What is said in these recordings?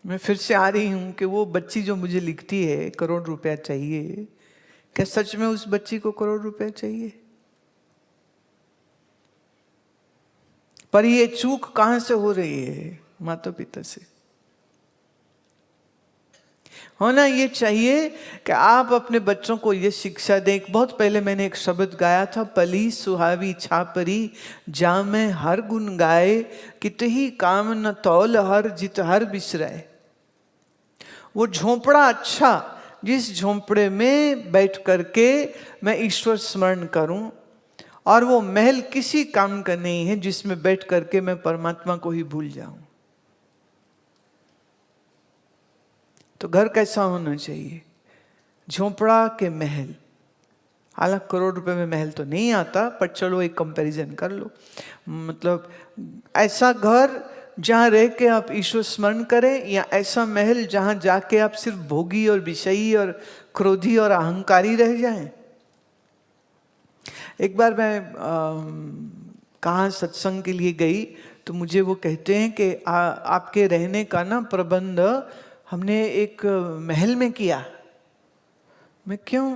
मैं फिर से आ रही हूं कि वो बच्ची जो मुझे लिखती है करोड़ रुपया चाहिए, क्या सच में उस बच्ची को करोड़ रुपया चाहिए? पर ये चूक कहां से हो रही है? माता पिता से। होना ये चाहिए कि आप अपने बच्चों को ये शिक्षा दें। बहुत पहले मैंने एक शब्द गाया था, पली सुहावी छापरी जा में हर गुण गाए, कितही काम न तौल हर जित हर बिसराए। वो झोंपड़ा अच्छा, जिस झोंपड़े में बैठ करके मैं ईश्वर स्मरण करूं, और वो महल किसी काम का नहीं है जिसमें बैठ करके मैं परमात्मा को ही भूल जाऊं। तो घर कैसा होना चाहिए? झोंपड़ा के महल। हालांकि करोड़ रुपए में महल तो नहीं आता, पर चलो एक कंपैरिजन कर लो। मतलब ऐसा घर जहां रह के आप ईश्वर स्मरण करें, या ऐसा महल जहां जाके आप सिर्फ भोगी और विषयी और क्रोधी और अहंकारी रह जाएं। एक बार मैं कहाँ सत्संग के लिए गई, तो मुझे वो कहते हैं कि आपके रहने का ना प्रबंध हमने एक महल में किया। मैं क्यों?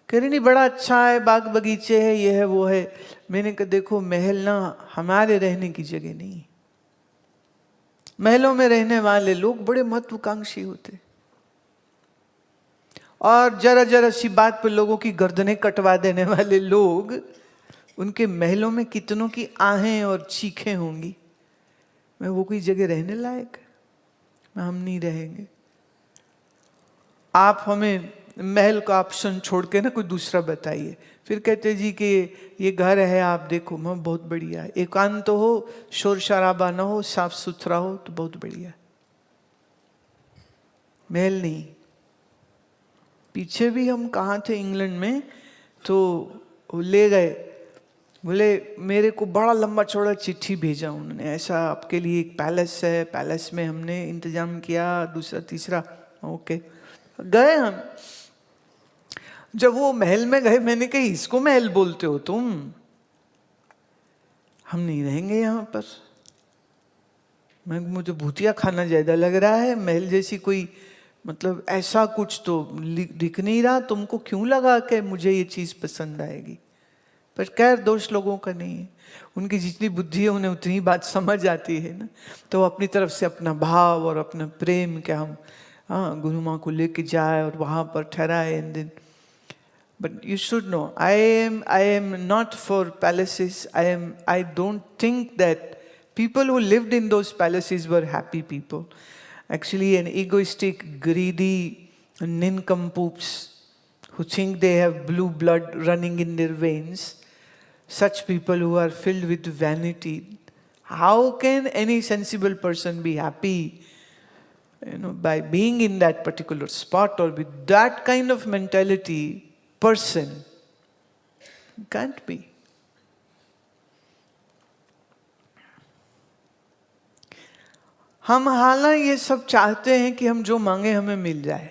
कह रही नहीं, बड़ा अच्छा है, बाग बगीचे है, ये है वो है। मैंने कहा देखो, महल ना हमारे रहने की जगह नहीं। महलों में रहने वाले लोग बड़े महत्वाकांक्षी होते, और जरा जरा सी बात पर लोगों की गर्दनें कटवा देने वाले लोग, उनके महलों में कितनों की आहें और चीखें होंगी। मैं वो कोई जगह रहने लायक? हम नहीं रहेंगे। आप हमें महल का ऑप्शन छोड़ के ना कोई दूसरा बताइए। फिर कहते जी कि ये घर है, आप देखो, मैं बहुत बढ़िया है, एकांत तो हो, शोर शराबा ना हो, साफ सुथरा हो, तो बहुत बढ़िया। महल नहीं। पीछे भी हम कहाँ थे इंग्लैंड में, तो ले गए, बोले मेरे को बड़ा लंबा चौड़ा चिट्ठी भेजा उन्होंने, ऐसा आपके लिए एक पैलेस है, पैलेस में हमने इंतजाम किया, दूसरा तीसरा। ओके, गए हम। जब वो महल में गए, मैंने कहा इसको महल बोलते हो तुम? हम नहीं रहेंगे यहाँ पर। मुझे भूतिया खाना ज्यादा लग रहा है, महल जैसी कोई, मतलब ऐसा कुछ तो दिख नहीं रहा। तुमको क्यों लगा कि मुझे ये चीज पसंद आएगी? पर खैर, दोष लोगों का नहीं है, उनकी जितनी बुद्धि है उन्हें उतनी बात समझ आती है ना। तो अपनी तरफ से अपना भाव और अपना प्रेम के हम गुरु माँ को लेके जाए और वहां पर ठहराए। And then, but you should know, I am not for palaces. I don't think that people who lived in those palaces were happy people. Actually, an egoistic, greedy nincompoops who think they have blue blood running in their veins, such people who are filled with vanity. How can any sensible person be happy, by being in that particular spot, or with that kind of mentality person? Can't be. हम हालांकि ये सब चाहते हैं कि हम जो मांगे हमें मिल जाए,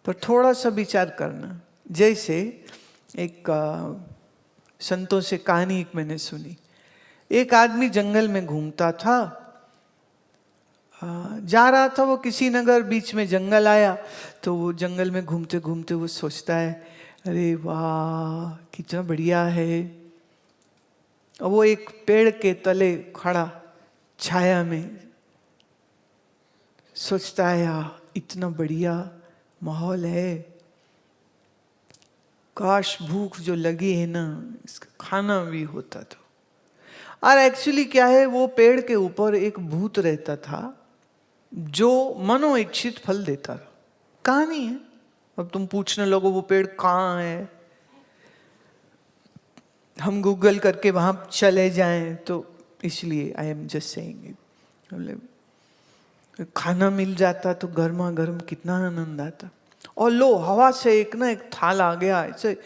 पर थोड़ा सा विचार करना। जैसे एक संतों से कहानी एक मैंने सुनी। एक आदमी जंगल में घूमता था, जा रहा था वो किसी नगर, बीच में जंगल आया। तो वो जंगल में घूमते घूमते वो सोचता है, अरे वाह कितना बढ़िया है। और वो एक पेड़ के तले खड़ा छाया में सोचता है, इतना बढ़िया माहौल है, काश भूख जो लगी है ना, इसका खाना भी होता तो। और एक्चुअली क्या है, वो पेड़ के ऊपर एक भूत रहता था जो मनोइच्छित फल देता था। कहानी है। अब तुम पूछने लगो वो पेड़ कहाँ है, हम गूगल करके वहां चले जाएं, तो इसलिए आई एम जस्ट सेइंग, खाना मिल जाता तो गर्मा गर्म कितना आनंद आता। और लो, हवा से एक थाल आ गया, ऐसे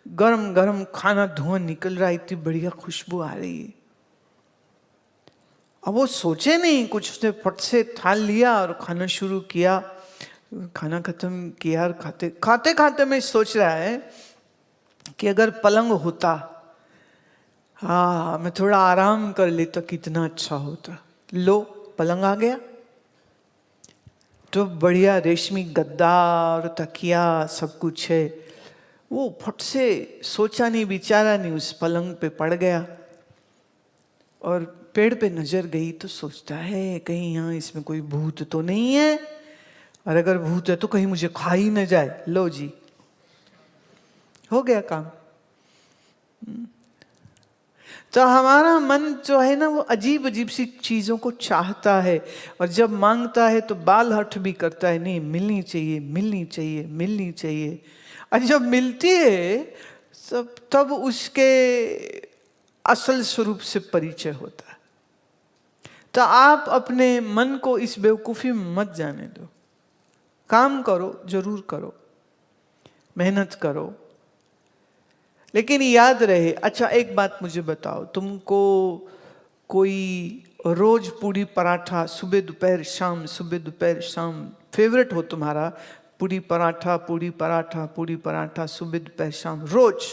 गरम गरम खाना, धुआं निकल रहा है, इतनी बढ़िया खुशबू आ रही है। अब वो सोचे नहीं कुछ, उसने फट से थाल लिया और खाना शुरू किया। खाना खत्म किया और खाते खाते खाते मैं सोच रहा है कि अगर पलंग होता, मैं थोड़ा आराम कर लेता, कितना अच्छा होता। लो, पलंग आ गया। तो बढ़िया रेशमी गद्दा और तकिया सब कुछ है। वो फट से सोचा नहीं, विचारा नहीं, उस पलंग पे पड़ गया और पेड़ पे नजर गई तो सोचता है कहीं यहाँ इसमें कोई भूत तो नहीं है, और अगर भूत है तो कहीं मुझे खा ही न जाए। लो जी, हो गया काम। तो हमारा मन जो है ना, वो अजीब अजीब सी चीजों को चाहता है, और जब मांगता है तो बाल हठ भी करता है, नहीं मिलनी चाहिए मिलनी चाहिए मिलनी चाहिए। और जब मिलती है तब उसके असल स्वरूप से परिचय होता है। तो आप अपने मन को इस बेवकूफी में मत जाने दो। काम करो, जरूर करो, मेहनत करो, लेकिन याद रहे। अच्छा एक बात मुझे बताओ, तुमको कोई रोज पूरी पराठा सुबह दोपहर शाम, सुबह दोपहर शाम फेवरेट हो तुम्हारा, पूरी पराठा पूरी पराठा पूरी पराठा सुबह दोपहर शाम रोज,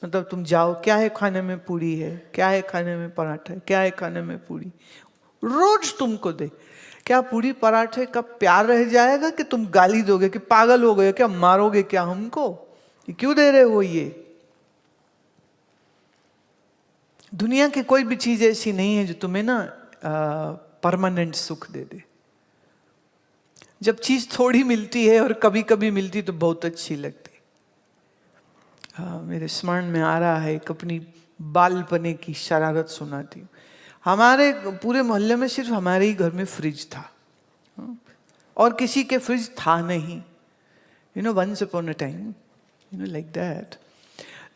मतलब तुम जाओ क्या है खाने में, पूरी है, क्या है खाने में, पराठा है, क्या है खाने में, पूरी, रोज तुमको दे, क्या पूरी पराठे का प्यार रह जाएगा कि तुम गाली दोगे कि पागल हो गए क्या, मारोगे क्या हमको, क्यों दे रहे हो ये? दुनिया की कोई भी चीज ऐसी नहीं है जो तुम्हें ना परमानेंट सुख दे दे। जब चीज थोड़ी मिलती है और कभी कभी मिलती तो बहुत अच्छी लगती। मेरे स्मरण में आ रहा है, एक अपनी बालपने की शरारत सुनाती हूँ। हमारे पूरे मोहल्ले में सिर्फ हमारे ही घर में फ्रिज था, और किसी के फ्रिज था नहीं। Once upon a time, like that.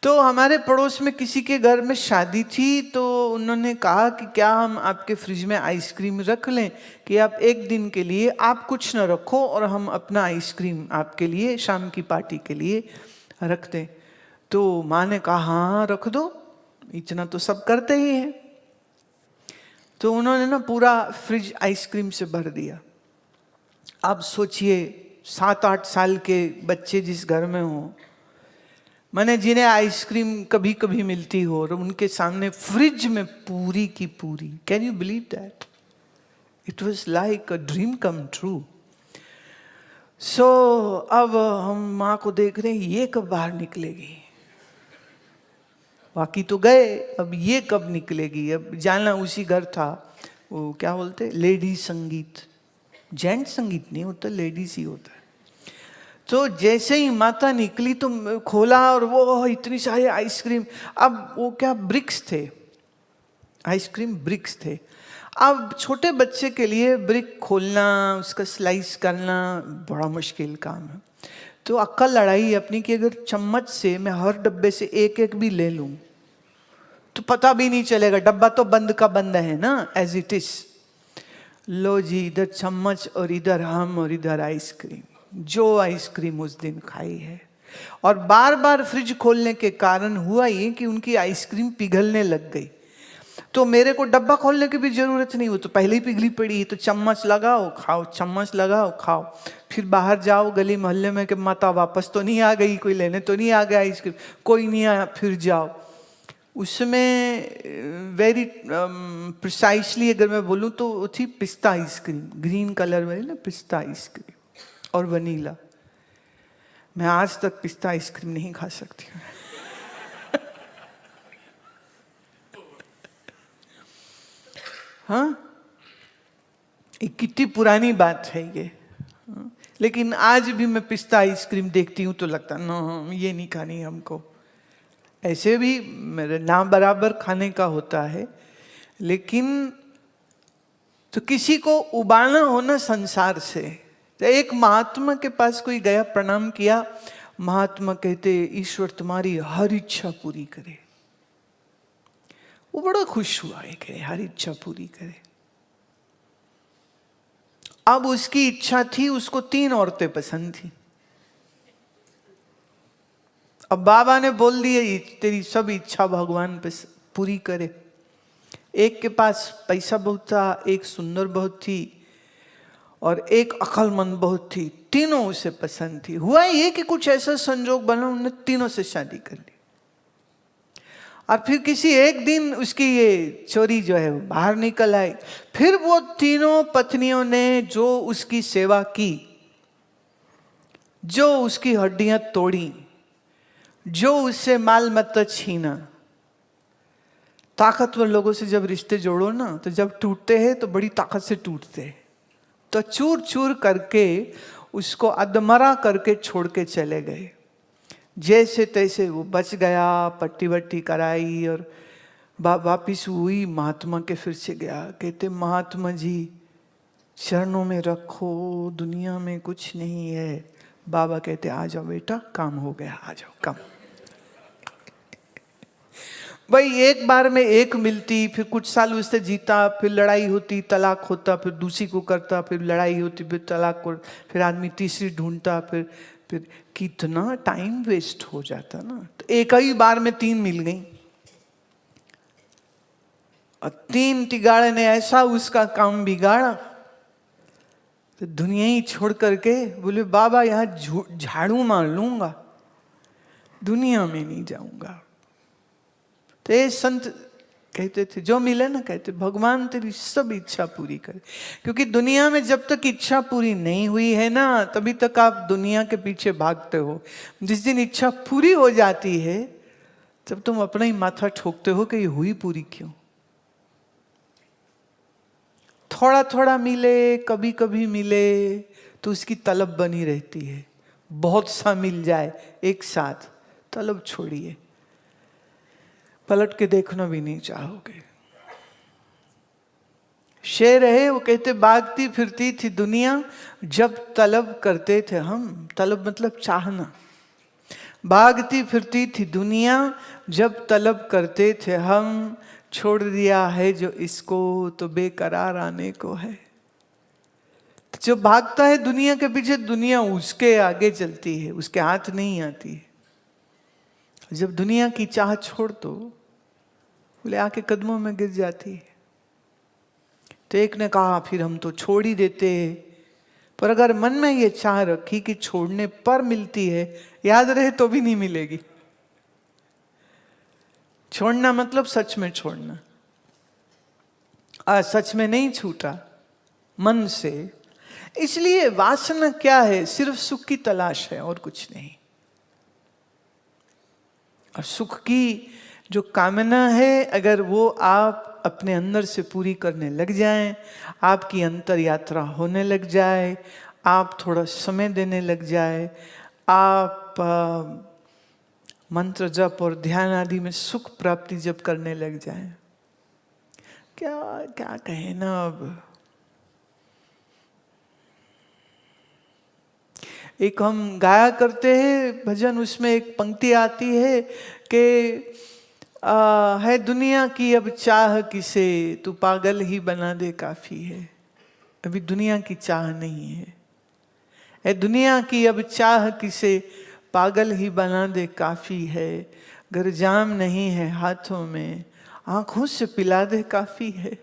तो हमारे पड़ोस में किसी के घर में शादी थी, तो उन्होंने कहा कि क्या हम आपके फ्रिज में आइसक्रीम रख लें, कि आप एक दिन के लिए आप कुछ न रखो और हम अपना आइसक्रीम आपके लिए शाम की पार्टी के लिए रख दें। तो माँ ने कहा हाँ रख दो, इतना तो सब करते ही हैं। तो उन्होंने ना पूरा फ्रिज आइसक्रीम से भर दिया। अब सोचिए 7-8 साल के बच्चे जिस घर में हो, मैंने जिन्हें आइसक्रीम कभी कभी मिलती हो, और उनके सामने फ्रिज में पूरी की पूरी, can you believe that? It was like a dream come true. So अब हम माँ को देख रहे हैं, ये कब बाहर निकलेगी, बाकी तो गए, अब ये कब निकलेगी। अब जाना उसी घर था, वो क्या बोलते, लेडी संगीत, जेंट संगीत नहीं होता, लेडीज ही होता है। तो जैसे ही माता निकली तो खोला, और वो इतनी सारी आइसक्रीम। अब वो क्या ब्रिक्स थे, आइसक्रीम ब्रिक्स थे। अब छोटे बच्चे के लिए ब्रिक खोलना, उसका स्लाइस करना बड़ा मुश्किल काम है। तो अक्कल लड़ाई अपनी कि अगर चम्मच से मैं हर डब्बे से एक एक भी ले लूं तो पता भी नहीं चलेगा, डब्बा तो बंद का बंद है ना, एज इट इज। लो जी, इधर चम्मच और इधर हम और इधर आइसक्रीम। जो आइसक्रीम उस दिन खाई है, और बार बार फ्रिज खोलने के कारण हुआ ये कि उनकी आइसक्रीम पिघलने लग गई। तो मेरे को डब्बा खोलने की भी जरूरत नहीं, वो तो पहले ही पिघली पड़ी है। तो चम्मच लगाओ खाओ, चम्मच लगाओ खाओ। फिर बाहर जाओ गली मोहल्ले में कि माता वापस तो नहीं आ गई, कोई लेने तो नहीं आ गया आइसक्रीम, कोई नहीं आया, फिर जाओ। उसमें वेरी प्रिसाइसली अगर मैं बोलूँ तो वो थी पिस्ता आइसक्रीम, ग्रीन कलर में ना, पिस्ता आइसक्रीम और वनीला। मैं आज तक पिस्ता आइसक्रीम नहीं खा सकती हूँ। हाँ, एक कितनी पुरानी बात है ये। लेकिन आज भी मैं पिस्ता आइसक्रीम देखती हूँ तो लगता ना, ये नहीं खानी हमको। ऐसे भी मेरे ना बराबर खाने का होता है, लेकिन तो किसी को उबाना हो ना संसार से। तो एक महात्मा के पास कोई गया, प्रणाम किया। महात्मा कहते, ईश्वर तुम्हारी हर इच्छा पूरी करे। वो बड़ा खुश हुआ है कि हर इच्छा पूरी करे। अब उसकी इच्छा थी, उसको 3 औरतें पसंद थी। अब बाबा ने बोल दिया तेरी सब इच्छा भगवान पे पूरी करे। एक के पास पैसा बहुत था, एक सुंदर बहुत थी, और एक अक्लमंद बहुत थी। तीनों उसे पसंद थी। हुआ ये कि कुछ ऐसा संजोग बना, उन्होंने तीनों से शादी कर ली। और फिर किसी एक दिन उसकी ये चोरी जो है बाहर निकल आई। फिर वो तीनों पत्नियों ने जो उसकी सेवा की, जो उसकी हड्डियां तोड़ी, जो उससे माल मत्ता छीना। ताकतवर लोगों से जब रिश्ते जोड़ो ना, तो जब टूटते हैं तो बड़ी ताकत से टूटते हैं। तो चूर चूर करके उसको अधमरा करके छोड़ के चले गए। जैसे तैसे वो बच गया, पट्टी वट्टी कराई और वापिस हुई महात्मा के फिर से गया। कहते महात्मा जी चरणों में रखो, दुनिया में कुछ नहीं है। बाबा कहते आ जाओ बेटा, काम हो गया, आ जाओ काम। भाई एक बार में एक मिलती, फिर कुछ साल उससे जीता, फिर लड़ाई होती, तलाक होता, फिर दूसरी को करता, फिर लड़ाई होती, फिर तलाक को, फिर आदमी तीसरी ढूंढता, फिर कितना टाइम वेस्ट हो जाता ना। तो एक ही बार में 3 मिल गई और 3 तिगाड़े ने ऐसा उसका काम बिगाड़ा, तो दुनिया ही छोड़ करके बोले बाबा यहाँ झाड़ू मार लूंगा, दुनिया में नहीं जाऊंगा। तो ये संत कहते थे, जो मिले ना, कहते भगवान तेरी सब इच्छा पूरी करे। क्योंकि दुनिया में जब तक इच्छा पूरी नहीं हुई है ना, तभी तक आप दुनिया के पीछे भागते हो। जिस दिन इच्छा पूरी हो जाती है, तब तुम अपना ही माथा ठोकते हो कि ये हुई पूरी क्यों। थोड़ा थोड़ा मिले, कभी कभी मिले, तो उसकी तलब बनी रहती है। बहुत सा मिल जाए एक साथ, तलब छोड़िए, पलट के देखना भी नहीं चाहोगे। शेर है, वो कहते भागती फिरती थी दुनिया जब तलब करते थे हम। तलब मतलब चाहना। भागती फिरती थी दुनिया जब तलब करते थे हम, छोड़ दिया है जो इसको तो बेकरार आने को है। तो जो भागता है दुनिया के पीछे, दुनिया उसके आगे चलती है, उसके हाथ नहीं आती है। जब दुनिया की चाह छोड़ दो, बोले आके कदमों में गिर जाती है। तो एक ने कहा फिर हम तो छोड़ ही देते हैं, पर अगर मन में ये चाह रखी कि छोड़ने पर मिलती है, याद रहे तो भी नहीं मिलेगी। छोड़ना मतलब सच में छोड़ना। सच में नहीं छूटा, मन से। इसलिए वासना क्या है? सिर्फ सुख की तलाश है और कुछ नहीं। और सुख की जो कामना है, अगर वो आप अपने अंदर से पूरी करने लग जाएं, आपकी अंतर यात्रा होने लग जाए, आप थोड़ा समय देने लग जाए, आप मंत्र जप और ध्यान आदि में सुख प्राप्ति जब करने लग जाए, क्या क्या कहें ना। अब एक हम गाया करते हैं भजन, उसमें एक पंक्ति आती है कि है दुनिया की अब चाह किसे, तू पागल ही बना दे काफी है। अभी दुनिया की चाह नहीं है दुनिया की अब चाह किसे, पागल ही बना दे काफी है। अगर जाम नहीं है हाथों में, आंखों से पिला दे काफी है।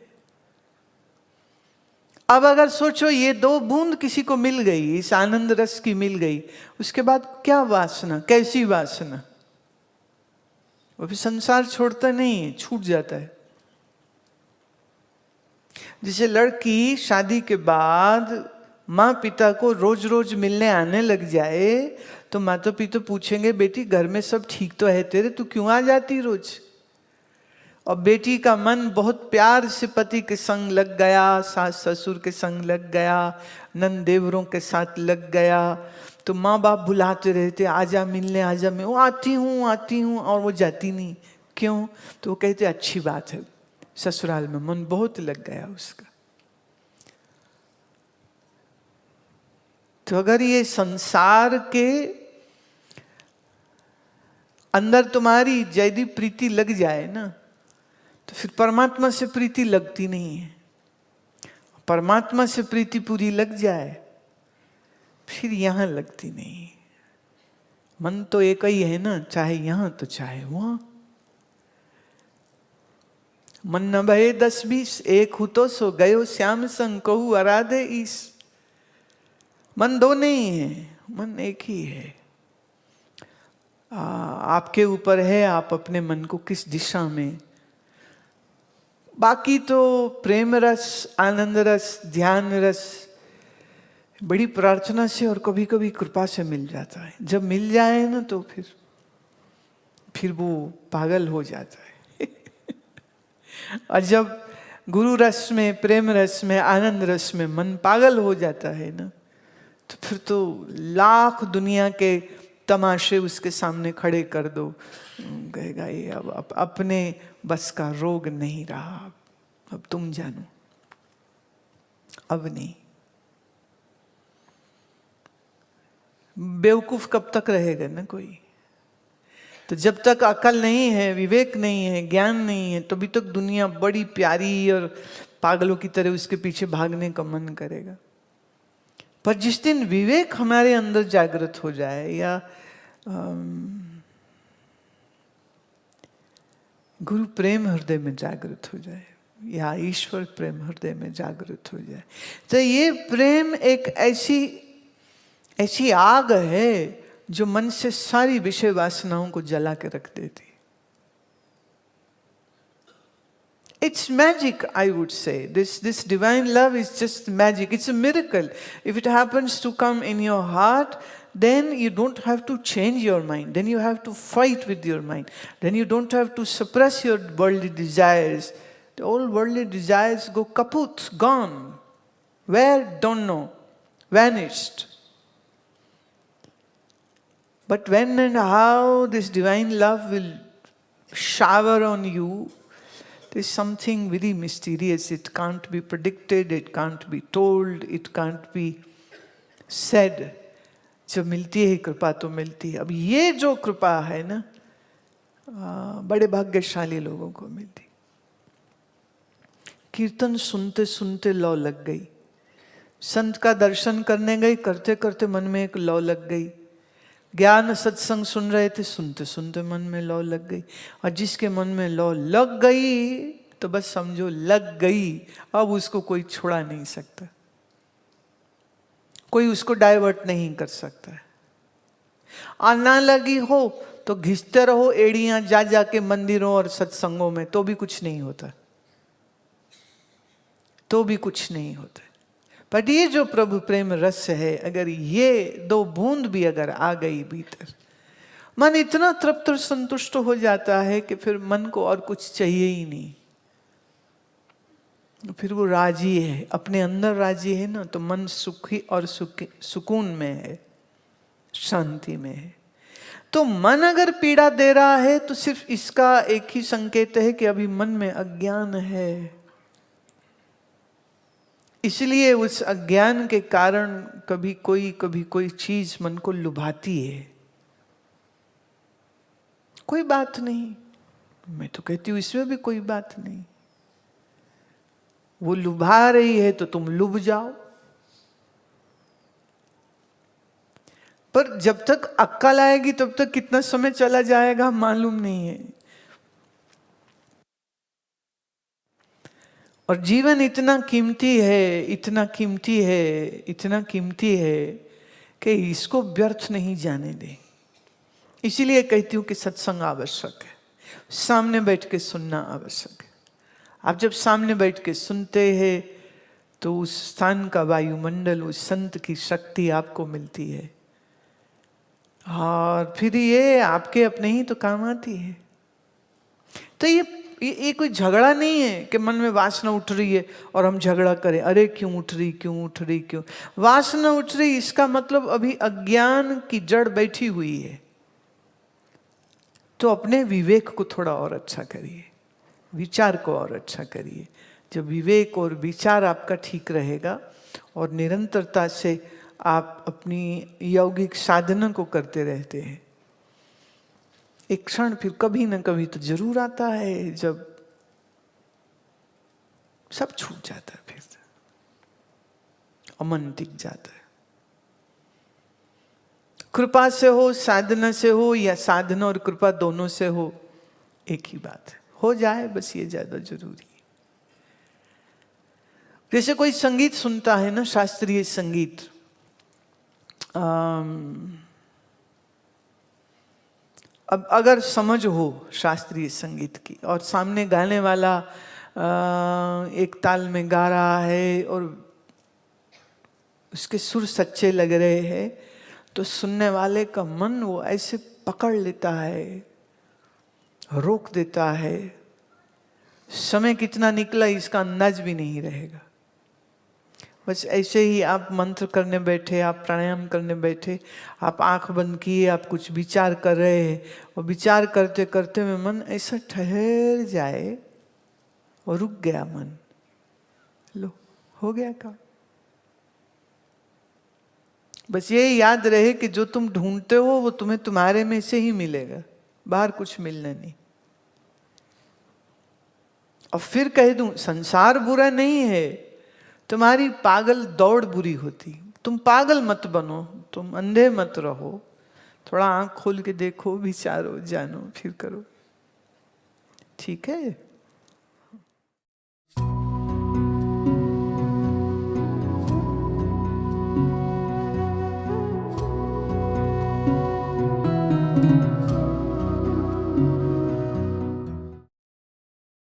अब अगर सोचो ये 2 बूंद किसी को मिल गई, इस आनंद रस की मिल गई, उसके बाद क्या वासना, कैसी वासना? वो भी संसार छोड़ता नहीं है, छूट जाता है। जैसे लड़की शादी के बाद माँ पिता को रोज रोज मिलने आने लग जाए, तो माता पिता पूछेंगे बेटी घर में सब ठीक तो है तेरे, तू क्यों आ जाती रोज? और बेटी का मन बहुत प्यार से पति के संग लग गया, सास ससुर के संग लग गया, नंद देवरों के साथ लग गया, तो माँ बाप बुलाते रहते आजा मिलने आजा, मैं वो आती हूँ, और वो जाती नहीं। क्यों? तो वो कहते अच्छी बात है, ससुराल में मन बहुत लग गया उसका। तो अगर ये संसार के अंदर तुम्हारी जयदी प्रीति लग जाए ना, तो फिर परमात्मा से प्रीति लगती नहीं है। परमात्मा से प्रीति पूरी लग जाए, फिर यहां लगती नहीं। मन तो एक ही है ना, चाहे यहां तो चाहे वहां। मन न भये 10-20, एक हूं तो सो गयो श्याम संग कहू आराधे ईस। मन 2 नहीं है, मन एक ही है। आपके ऊपर है आप अपने मन को किस दिशा में। बाकी तो प्रेम रस, आनंद रस, ध्यान रस, बड़ी प्रार्थना से और कभी कभी कृपा से मिल जाता है। जब मिल जाए ना तो फिर वो पागल हो जाता है। और जब गुरु रस में, प्रेम रस में, आनंद रस में मन पागल हो जाता है ना, तो फिर तो लाख दुनिया के तमाशे उसके सामने खड़े कर दो, कहेगा ये अब अपने बस का रोग नहीं रहा, अब तुम जानो, अब नहीं। बेवकूफ कब तक रहेगा ना कोई। तो जब तक अकल नहीं है, विवेक नहीं है, ज्ञान नहीं है, तभी तक दुनिया बड़ी प्यारी और पागलों की तरह उसके पीछे भागने का मन करेगा। पर जिस दिन विवेक हमारे अंदर जागृत हो जाए, या गुरु प्रेम हृदय में जागृत हो जाए, या ईश्वर प्रेम हृदय में जागृत हो जाए, तो ये प्रेम एक ऐसी आग है जो मन से सारी विषय वासनाओं को जला के रख देती। It's magic, I would say. This divine love is just magic. It's a miracle. If it happens to come in your heart, then you don't have to change your mind. Then you have to fight with your mind. Then you don't have to suppress your worldly desires. The old worldly desires go kaput, gone. Where? Don't know. Vanished. But when and how this divine love will shower on you, there's something very mysterious. It can't be predicted, it can't be told, it can't be said. जब मिलती है कृपा तो मिलती है। अब ये जो कृपा है ना, बड़े भाग्यशाली लोगों को मिलती। कीर्तन सुनते सुनते लौ लग गई, संत का दर्शन करने गई, करते करते मन में एक लौ लग गई, ज्ञान सत्संग सुन रहे थे, सुनते सुनते मन में लौ लग गई। और जिसके मन में लौ लग गई तो बस समझो लग गई, अब उसको कोई छुड़ा नहीं सकता, कोई उसको डाइवर्ट नहीं कर सकता है। और ना लगी हो तो घिसते रहो एड़ियां जा जाके मंदिरों और सत्संगों में, तो भी कुछ नहीं होता, तो भी कुछ नहीं होता। पर ये जो प्रभु प्रेम रस है, अगर ये 2 बूंद भी अगर आ गई भीतर, मन इतना तृप्त और संतुष्ट हो जाता है कि फिर मन को और कुछ चाहिए ही नहीं। फिर वो राजी है, अपने अंदर राजी है ना, तो मन सुखी और सुकून में है, शांति में है। तो मन अगर पीड़ा दे रहा है तो सिर्फ इसका एक ही संकेत है कि अभी मन में अज्ञान है। इसलिए उस अज्ञान के कारण कभी कोई चीज मन को लुभाती है। कोई बात नहीं, मैं तो कहती हूं इसमें भी कोई बात नहीं। वो लुभा रही है तो तुम लुभ जाओ, पर जब तक अक्ल आएगी तब तक कितना समय चला जाएगा मालूम नहीं है। और जीवन इतना कीमती है, इतना कीमती है, इतना कीमती है कि इसको व्यर्थ नहीं जाने दें। इसीलिए कहती हूं कि सत्संग आवश्यक है, सामने बैठ के सुनना आवश्यक है। आप जब सामने बैठ के सुनते हैं तो उस स्थान का वायुमंडल, उस संत की शक्ति आपको मिलती है, और फिर ये आपके अपने ही तो काम आती है। तो ये कोई झगड़ा नहीं है कि मन में वासना उठ रही है और हम झगड़ा करें, अरे क्यों उठ रही क्यों वासना उठ रही, इसका मतलब अभी अज्ञान की जड़ बैठी हुई है। तो अपने विवेक को थोड़ा और अच्छा करिए, विचार को और अच्छा करिए। जब विवेक और विचार आपका ठीक रहेगा और निरंतरता से आप अपनी यौगिक साधना को करते रहते हैं, एक क्षण फिर कभी ना कभी तो जरूर आता है जब सब छूट जाता है, फिर अमन टिक जाता है। कृपा से हो, साधना से हो, या साधना और कृपा दोनों से हो, एक ही बात है, हो जाए बस, ये ज्यादा जरूरी है। जैसे कोई संगीत सुनता है ना, शास्त्रीय संगीत, अब अगर समझ हो शास्त्रीय संगीत की, और सामने गाने वाला एक ताल में गा रहा है और उसके सुर सच्चे लग रहे हैं, तो सुनने वाले का मन वो ऐसे पकड़ लेता है, रोक देता है। समय कितना निकला इसका अंदाज भी नहीं रहेगा। बस ऐसे ही आप मंत्र करने बैठे, आप प्राणायाम करने बैठे, आप आंख बंद किए, आप कुछ विचार कर रहे हैं, और विचार करते करते में मन ऐसा ठहर जाए और रुक गया मन, लो हो गया काम। बस ये याद रहे कि जो तुम ढूंढते हो वो तुम्हें तुम्हारे में से ही मिलेगा, बाहर कुछ मिलना नहीं। और फिर कह दूं, संसार बुरा नहीं है, तुम्हारी पागल दौड़ बुरी होती। तुम पागल मत बनो, तुम अंधे मत रहो, थोड़ा आंख खोल के देखो, विचारो, जानो, फिर करो। ठीक है।